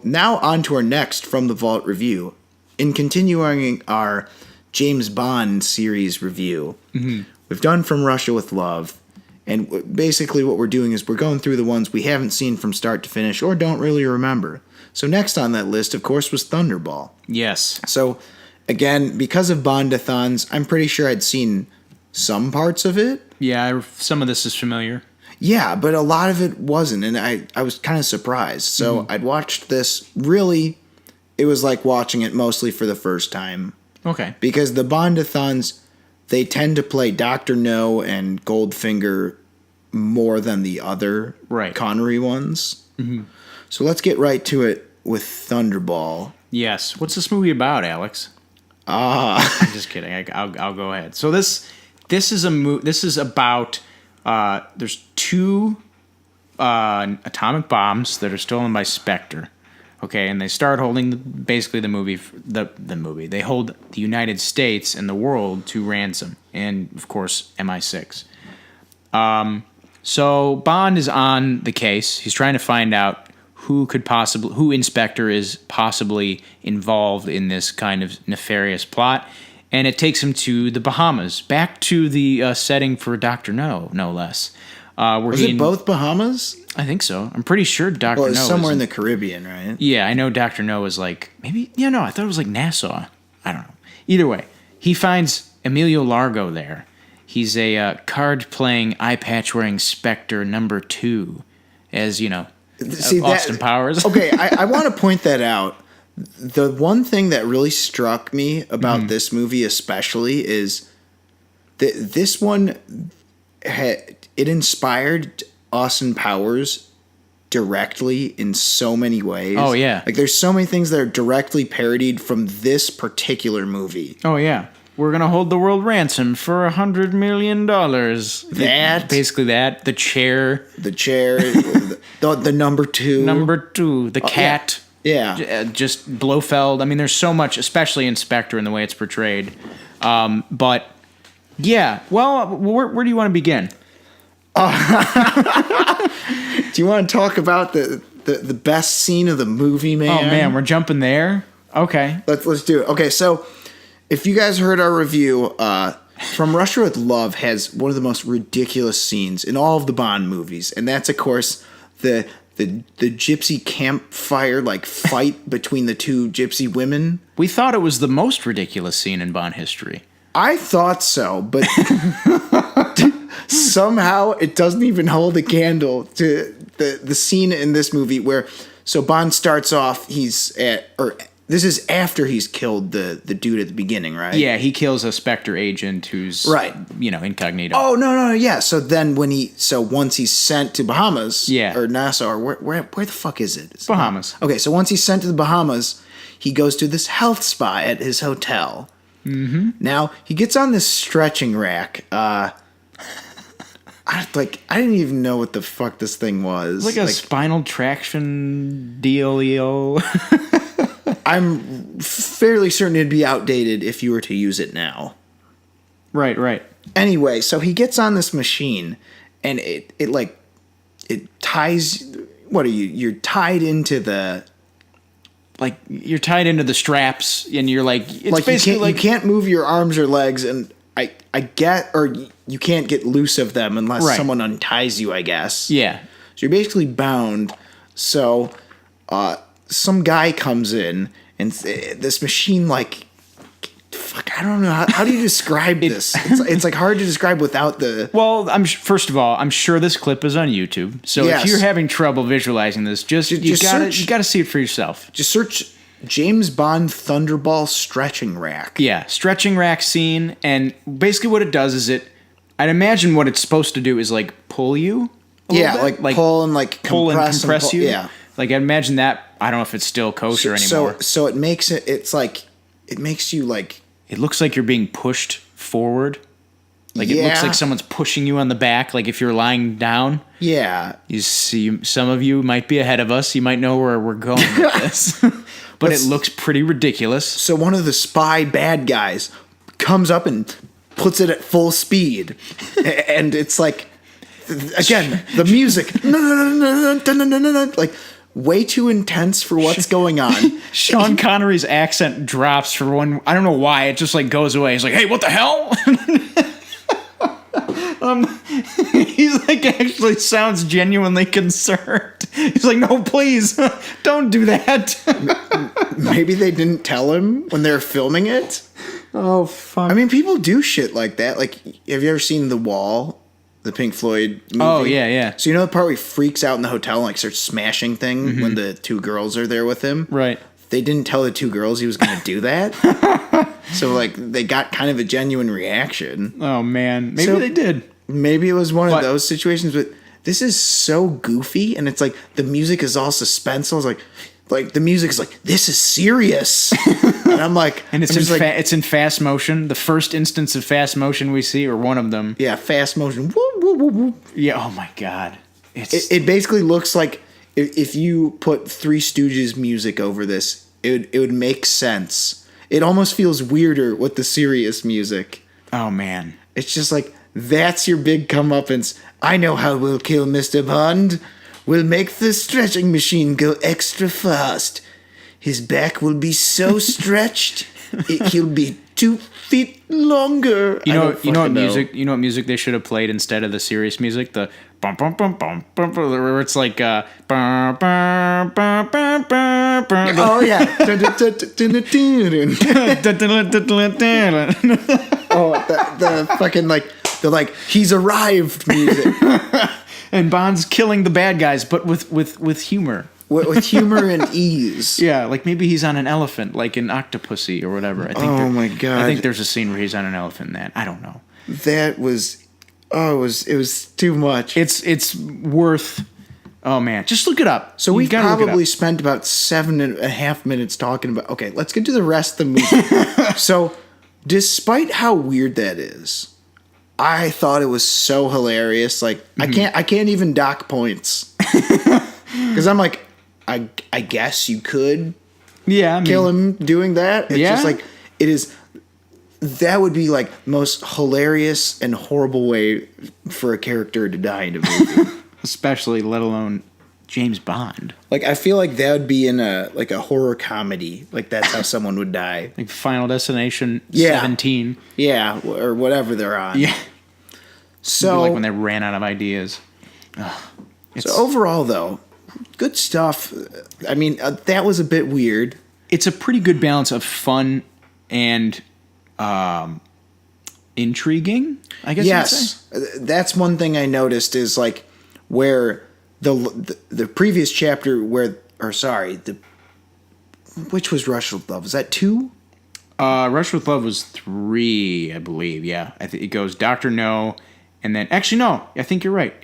now on to our next From the Vault review. In continuing our James Bond series review, we've done From Russia with Love, and basically what we're doing is we're going through the ones we haven't seen from start to finish or don't really remember. So next on that list, of course, was Thunderball. Yes. So, again, because of Bondathons, I'm pretty sure I'd seen some parts of it. Yeah, some of this is familiar. Yeah, but a lot of it wasn't, and I was kind of surprised. So I'd watched this, really, it was like watching it mostly for the first time. Okay. Because the Bondathons, they tend to play Dr. No and Goldfinger more than the other Connery ones. Mm-hmm. So let's get right to it with Thunderball. Yes. What's this movie about, Alex? I'm just kidding. I'll go ahead. So this is about there's two atomic bombs that are stolen by Spectre. Okay, and they start holding the movie. They hold the United States and the world to ransom, and of course MI6. So Bond is on the case. He's trying to find out who Inspector is possibly involved in this kind of nefarious plot, and it takes him to the Bahamas, back to the setting for Dr. No, no less. Was it both Bahamas? I think so. I'm pretty sure Dr. No is somewhere in the Caribbean, right? Yeah, I know Dr. No was like, maybe, I thought it was like Nassau. I don't know. Either way, he finds Emilio Largo there. He's a card-playing, eye-patch-wearing Spectre number 2, as, Austin Powers. Okay, I want to point that out. The one thing that really struck me about this movie especially is that this one, it inspired Austin Powers directly in so many ways. Oh, yeah. Like, there's so many things that are directly parodied from this particular movie. Oh, yeah. We're going to hold the world ransom for $100 million. Basically that. The chair. The number 2. Number 2. The cat. Yeah. Just Blofeld. I mean, there's so much, especially in Spectre and the way it's portrayed. But, yeah. Well, where do you want to begin? Do you want to talk about the best scene of the movie, man? Oh, man. We're jumping there? Okay. Let's do it. Okay, so if you guys heard our review, From Russia with Love has one of the most ridiculous scenes in all of the Bond movies, and that's, of course, the gypsy campfire fight between the two gypsy women. We thought it was the most ridiculous scene in Bond history. I thought so, but somehow it doesn't even hold a candle to the scene in this movie where Bond starts off, this is after he's killed the dude at the beginning, right? Yeah, he kills a Spectre agent who's incognito. Oh, no, yeah. So then once he's sent to Bahamas, or Nassau, or where the fuck is it? Bahamas. Okay, so once he's sent to the Bahamas, he goes to this health spa at his hotel. Mm-hmm. Now, he gets on this stretching rack. I didn't even know what the fuck this thing was. Like a spinal traction dealio. I'm fairly certain it'd be outdated if you were to use it now. Right. Anyway, so he gets on this machine, and it ties. What are you? You're tied into the. You're tied into the straps, and you're it's basically you can't move your arms or legs, and you can't get loose of them unless someone unties you, I guess. Yeah. So you're basically bound. So, some guy comes in, and this machine, fuck, I don't know. How do you describe this? It's hard to describe without the... Well, first of all, I'm sure this clip is on YouTube. So if you're having trouble visualizing this, you gotta see it for yourself. Just search James Bond Thunderball stretching rack. Yeah, stretching rack scene. And basically what it does is I'd imagine what it's supposed to do is pull you a little bit. Pull and compress you. Yeah. I imagine that. I don't know if it's still kosher anymore. So it makes it makes you It looks like you're being pushed forward. It looks like someone's pushing you on the back, if you're lying down. Yeah. You see, some of you might be ahead of us. You might know where we're going with this. But it looks pretty ridiculous. So one of the spy bad guys comes up and puts it at full speed. And it's again, the music. way too intense for what's going on. Sean Connery's accent drops for one. I don't know why. It just like goes away. He's like, "Hey, what the hell?" He's like actually sounds genuinely concerned. He's like, "No, please, don't do that." Maybe they didn't tell him when they were filming it. Oh fuck! I mean, people do shit like that. Like, have you ever seen The Wall, the Pink Floyd movie? Oh yeah. So you know the part where he freaks out in the hotel and like starts smashing things when the two girls are there with him? Right. They didn't tell the two girls he was going to do that. So like they got kind of a genuine reaction. Oh man, maybe they did. Maybe it was one of those situations, but this is so goofy, and it's like the music is all suspenseful. It's like the music is like, this is serious, and I'm like, and it's in fast motion. The first instance of fast motion we see, or one of them. Yeah, fast motion. Woo, woo, woo, woo. Yeah. Oh my god. It basically looks like if you put Three Stooges music over this, it would make sense. It almost feels weirder with the serious music. Oh man. It's just like, that's your big comeuppance. I know how we'll kill Mr. Bond. We'll make the stretching machine go extra fast. His back will be so stretched, he'll be 2 feet longer. You know what music they should have played instead of the serious music? The bum bum bum bum bum, where it's like bum bum bum bum bum. Oh yeah. Oh, the fucking like he's arrived music. And Bond's killing the bad guys, but with humor. With humor and ease. Yeah, like maybe he's on an elephant, like in Octopussy or whatever. I think my god! I think there's a scene where he's on an elephant in that. I don't know. That was, it was too much. It's worth. Oh man, just look it up. So we probably spent about 7.5 minutes talking about. Okay, let's get to the rest of the movie. So, despite how weird that is, I thought it was so hilarious. Like I can't even dock points because I'm like, I guess you could, kill him doing that. It's just like it is. That would be like most hilarious and horrible way for a character to die in a movie, especially let alone James Bond. Like I feel like that would be in a horror comedy. Like that's how someone would die. Like Final Destination 17. Yeah, or whatever they're on. Yeah. So like when they ran out of ideas. So overall, though, good stuff. I mean, that was a bit weird. It's a pretty good balance of fun and intriguing, I guess. Yes, that's one thing I noticed is like where the previous chapter which was Rush with Love? Was that 2? Rush with Love was 3, I believe. Yeah, I think it goes Dr. No, and then actually no, I think you're right.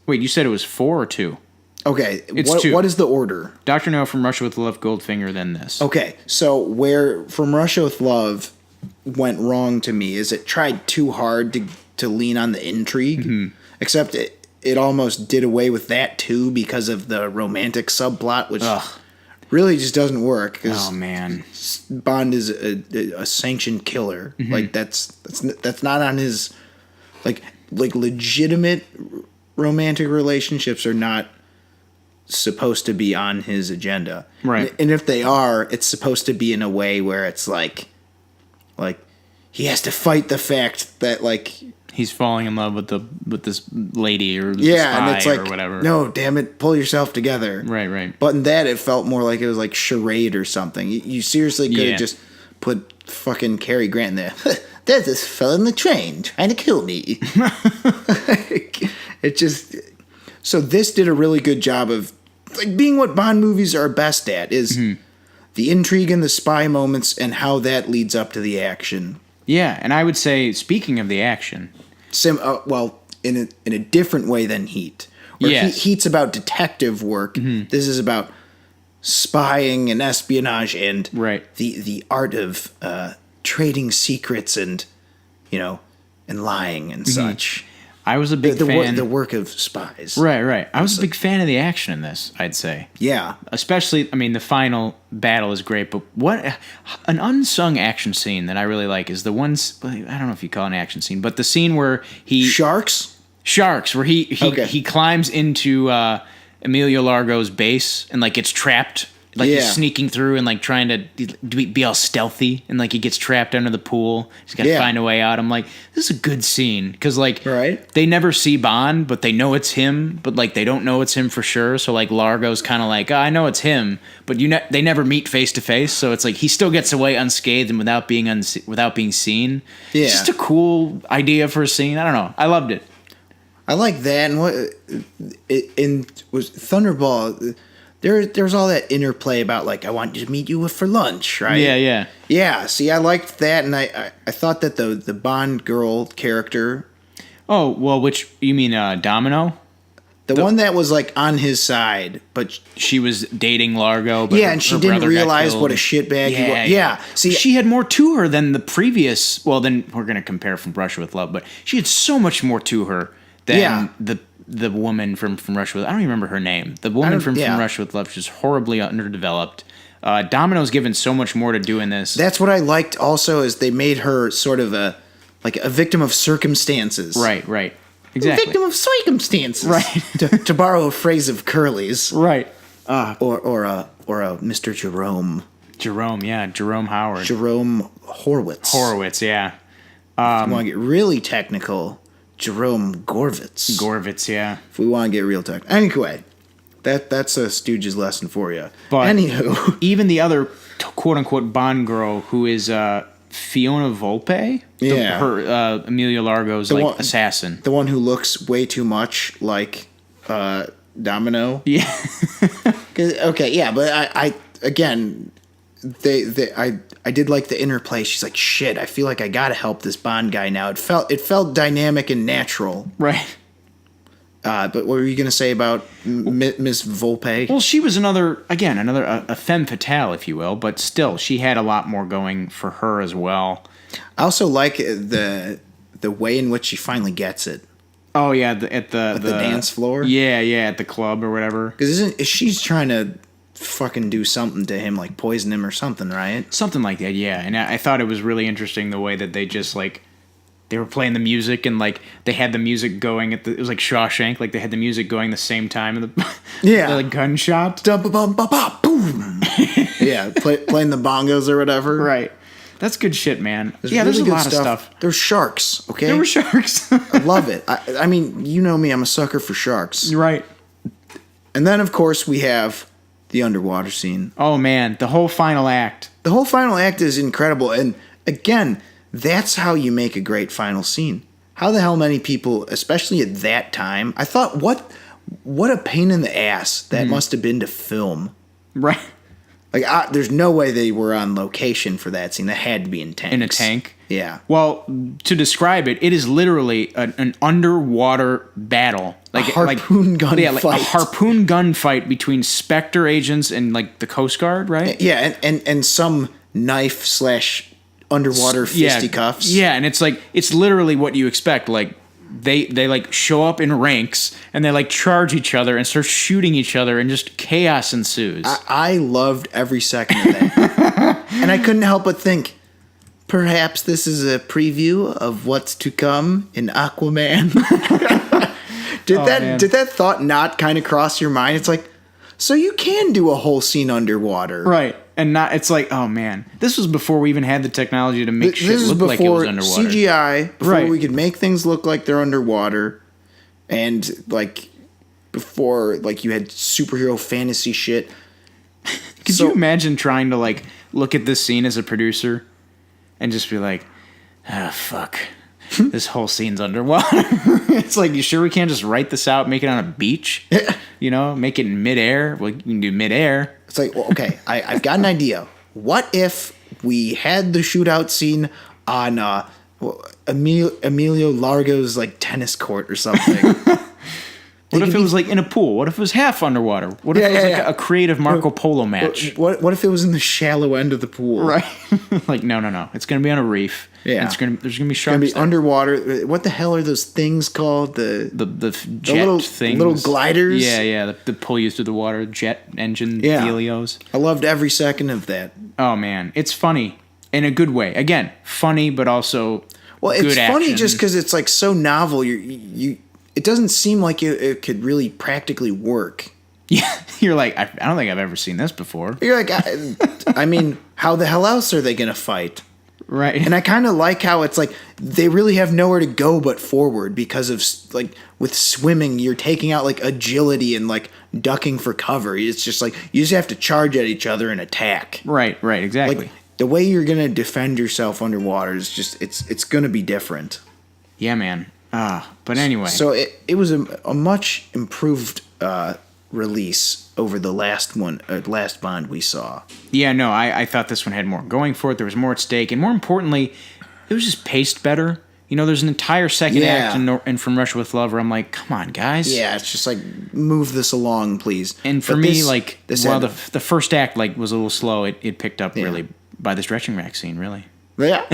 Wait, you said it was 4 or 2? Okay, it's 2. What is the order? Dr. No, From Russia with Love, Goldfinger, then this. Okay, so where From Russia with Love went wrong to me is it tried too hard to lean on the intrigue, except it almost did away with that too because of the romantic subplot, which really just doesn't work. Oh man, Bond is a sanctioned killer. Like that's not on his like legitimate romantic relationships are not supposed to be on his agenda. Right. And if they are, it's supposed to be in a way where it's like he has to fight the fact that like he's falling in love with this lady or spy and it's like, or whatever. No, damn it, pull yourself together. Right. But in that, it felt more like it was like charade or something. You seriously could have just put fucking Cary Grant in there. There's this fella in the train trying to kill me. It just... So this did a really good job of like being what Bond movies are best at is the intrigue and the spy moments and how that leads up to the action. Yeah, and I would say, speaking of the action... in a different way than Heat. Heat's about detective work. This is about spying and espionage and the art of trading secrets and lying and such. I was a big fan. The work of spies. Right. I was a big fan of the action in this, I'd say. Yeah. Especially, I mean, the final battle is great, but an unsung action scene that I really like is the ones, I don't know if you call it an action scene, but the scene where he... Sharks, where he climbs into Emilio Largo's base and like gets trapped. Like Yeah. he's sneaking through and like trying to be all stealthy, and like he gets trapped under the pool. He's got to Yeah. find a way out. I'm like, this is a good scene because like Right. they never see Bond, but they know it's him. But like they don't know it's him for sure. So like Largo's kind of like, I know it's him, but they never meet face to face. So it's like he still gets away unscathed and without being seen. Yeah. It's just a cool idea for a scene. I don't know. I loved it. I like that. And what was Thunderball? There's all that interplay about like I want to meet you for lunch, right? Yeah. Yeah. See, I liked that, and I thought that the Bond girl character, Oh well, which you mean Domino? the one that was like on his side, but She was dating Largo, but and she didn't realize what a shitbag he was. Yeah. See, she had more to her than the previous. Well, then we're gonna compare from Russia with Love, but she had so much more to her than the woman from Russia with. I don't even remember her name. The woman from Russia with Love, she's horribly underdeveloped. Domino's given so much more to do in this. that's what I liked. Also, is they made her sort of a victim of circumstances. Right. Exactly. Victim of circumstances. Right. to borrow a phrase of Curly's. Right. Or a Mr. Jerome. Jerome Howard. Jerome Horwitz. Yeah. If we want to get really technical, Jerome Gorvitz. Yeah. If we want to get real technical. Anyway, that's a Stooges lesson for you. But anywho. Even the other quote-unquote Bond girl who is Fiona Volpe? Yeah. Her Emilio Largo's assassin. The one who looks way too much like Domino. Yeah. Okay, yeah, but I again, I did like the interplay. She's like, shit, I feel like I gotta help this Bond guy now. It felt dynamic and natural. Right. But what were you gonna say about Miss Volpe? Well, she was another a femme fatale, if you will, but still, she had a lot more going for her as well. I also like the way in which she finally gets it. Oh yeah, at the dance floor. Yeah, at the club or whatever. Because she's trying to fucking do something to him, like poison him or something, right? Something like that, yeah. And I thought it was really interesting the way that they just like they were playing the music and like they had the music going it was like Shawshank, like they had the music going the same time in the the like gunshot. Boom. Yeah, playing the bongos or whatever. Right. That's good shit, man. There's really a lot of stuff. There's sharks, okay? There were sharks. I love it. I mean, you know me, I'm a sucker for sharks. Right. And then, of course, we have the underwater scene. Oh, man. The whole final act. The whole final act is incredible. And, again, that's how you make a great final scene. How the hell many people, especially at that time, I thought, what a pain in the ass that must have been to film. Right. Like, there's no way they were on location for that scene. That had to be in tanks. In a tank? Yeah. Well, to describe it, it is literally an underwater battle. Like a harpoon gun fight. Like a harpoon gun fight between Spectre agents and, like, the Coast Guard, right? Yeah, and some knife / underwater fisticuffs. Yeah, and it's like, it's literally what you expect. Like, they like show up in ranks and they like charge each other and start shooting each other and just chaos ensues. I loved every second of that. And I couldn't help but think, perhaps this is a preview of what's to come in Aquaman. Did that thought not kind of cross your mind? It's like, so you can do a whole scene underwater. Right. And not, it's like, oh man, this was before we even had the technology to make shit look like it was underwater. CGI, before right. we could make things look like they're underwater, and like before, like you had superhero fantasy shit. Could you imagine trying to like look at this scene as a producer and just be like, fuck, this whole scene's underwater. It's like, you sure we can't just write this out, make it on a beach? You know, make it in midair. Well, you can do midair. It's like, well, okay, I've got an idea. What if we had the shootout scene on Emilio Largo's like tennis court or something? What if it was like in a pool? What if it was half underwater? What if it was like a creative Marco Polo match? What if it was in the shallow end of the pool? Right. Like, no. It's going to be on a reef. Yeah. There's going to be sharks. It's going to be underwater. What the hell are those things called? The jet little things. Little gliders? Yeah. The pull you through the water. Jet engine dealios. I loved every second of that. Oh, man. It's funny. In a good way. Again, funny, but also well, good it's action. funny just because it's like so novel. It doesn't seem like it could really practically work. Yeah, you're like, I don't think I've ever seen this before. You're like, I mean, how the hell else are they going to fight? Right. And I kind of like how it's like they really have nowhere to go but forward because of like with swimming, you're taking out like agility and like ducking for cover. It's just like you just have to charge at each other and attack. Right, exactly. Like the way you're going to defend yourself underwater is just it's going to be different. Yeah, man. But anyway. So it was a much improved release over the last Bond we saw. Yeah, no, I thought this one had more going for it. There was more at stake, and more importantly, it was just paced better. You know, there's an entire second act in From Russia with Love where I'm like, come on, guys. Yeah, it's just like, move this along, please. And for me, while the first act was a little slow, it picked up really by the stretching rack scene, really. Yeah,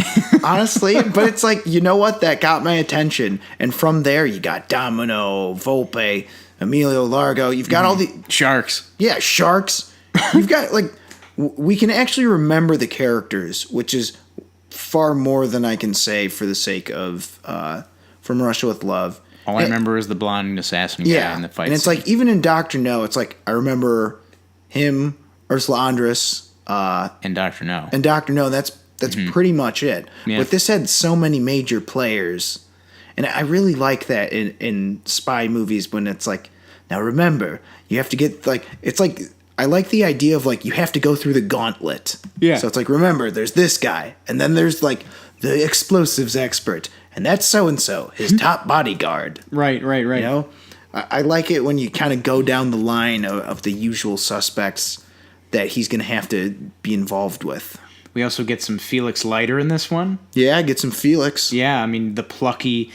honestly, but it's like, you know what? That got my attention. And from there, you got Domino, Volpe, Emilio Largo. You've got all the... Sharks. Yeah, sharks. You've got, like... We can actually remember the characters, which is far more than I can say for the sake of From Russia with Love. All I remember is the blonde assassin guy in the fight. And it's like, even in Dr. No, it's like, I remember him, Ursula Andress, and Dr. No. And Dr. No, that's pretty much it. Yeah. But this had so many major players. And I really like that in spy movies when it's like, now remember, you have to get, like, it's like, I like the idea of, like, you have to go through the gauntlet. Yeah. So it's like, remember, there's this guy, and then there's, like, the explosives expert, and that's so-and-so, his top bodyguard. Right. You know? I like it when you kind of go down the line of the usual suspects that he's going to have to be involved with. We also get some Felix Leiter in this one. Yeah, get some Felix. Yeah, I mean, the plucky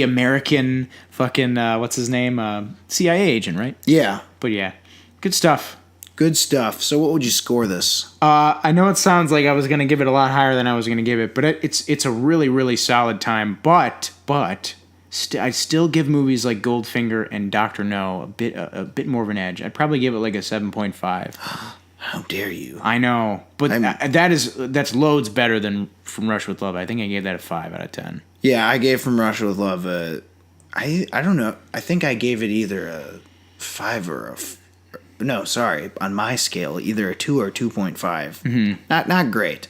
American fucking, what's his name? CIA agent, right? Yeah. But yeah, good stuff. Good stuff. So what would you score this? I know it sounds like I was going to give it a lot higher than I was going to give it, but it's a really, really solid time. But I still give movies like Goldfinger and Dr. No a bit more of an edge. I'd probably give it like a 7.5. How dare you? I know, but that's loads better than From Russia with Love. I think I gave that a 5 out of 10. Yeah, I gave From Russia with Love I don't know. I think I gave it either a 5 or on my scale, either a 2 or 2.5. Mm-hmm. Not great.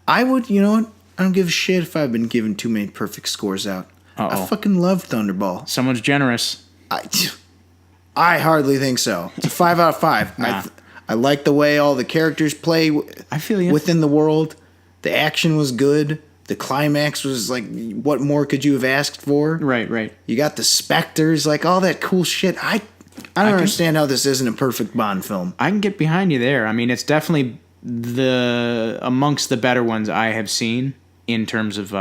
I would, you know what? I don't give a shit if I've been given too many perfect scores out. I fucking love Thunderball. Someone's generous. I hardly think so. It's a 5 out of 5. Nah. I like the way all the characters play I feel you. within the world. The action was good. The climax was like, what more could you have asked for? Right. You got the specters, like all that cool shit. I don't understand how this isn't a perfect Bond film. I can get behind you there. I mean, it's definitely amongst the better ones I have seen in terms of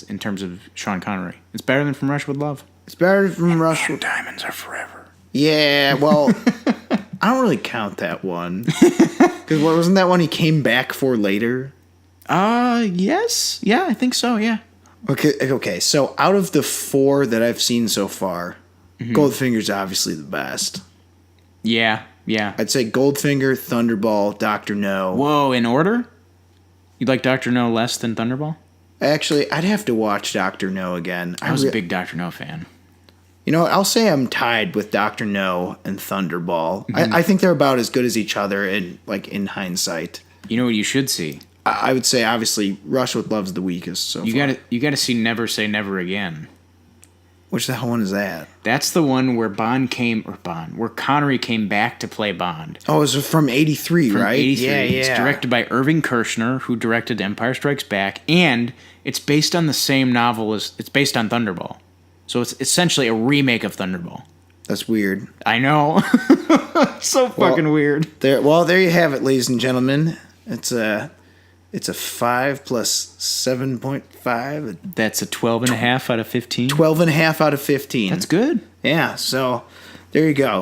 in terms of Sean Connery. It's better than From Russia with Love. It's better than Russia. Diamonds Are Forever. Yeah, well, I don't really count that one. Because wasn't that one he came back for later? Yes. Yeah, I think so, yeah. Okay, so out of the 4 that I've seen so far, Goldfinger's obviously the best. Yeah. I'd say Goldfinger, Thunderball, Dr. No. Whoa, in order? You'd like Dr. No less than Thunderball? Actually, I'd have to watch Dr. No again. I was a big Dr. No fan. You know what? I'll say I'm tied with Dr. No and Thunderball. Mm-hmm. I think they're about as good as each other in hindsight. You know what you should see? I would say, obviously, Rush with Love's the weakest so far. far. You gotta see Never Say Never Again. Which the hell one is that? That's the one where where Connery came back to play Bond. Oh, it's from 83, right? 83. Yeah. It's directed by Irving Kershner, who directed Empire Strikes Back, and it's based on the same novel it's based on Thunderball. So it's essentially a remake of Thunderball. That's weird. I know. So fucking weird. There you have it, ladies and gentlemen. It's a 5 plus 7.5. That's a 12.5 out of 15. 12.5 out of 15. That's good. Yeah, so there you go.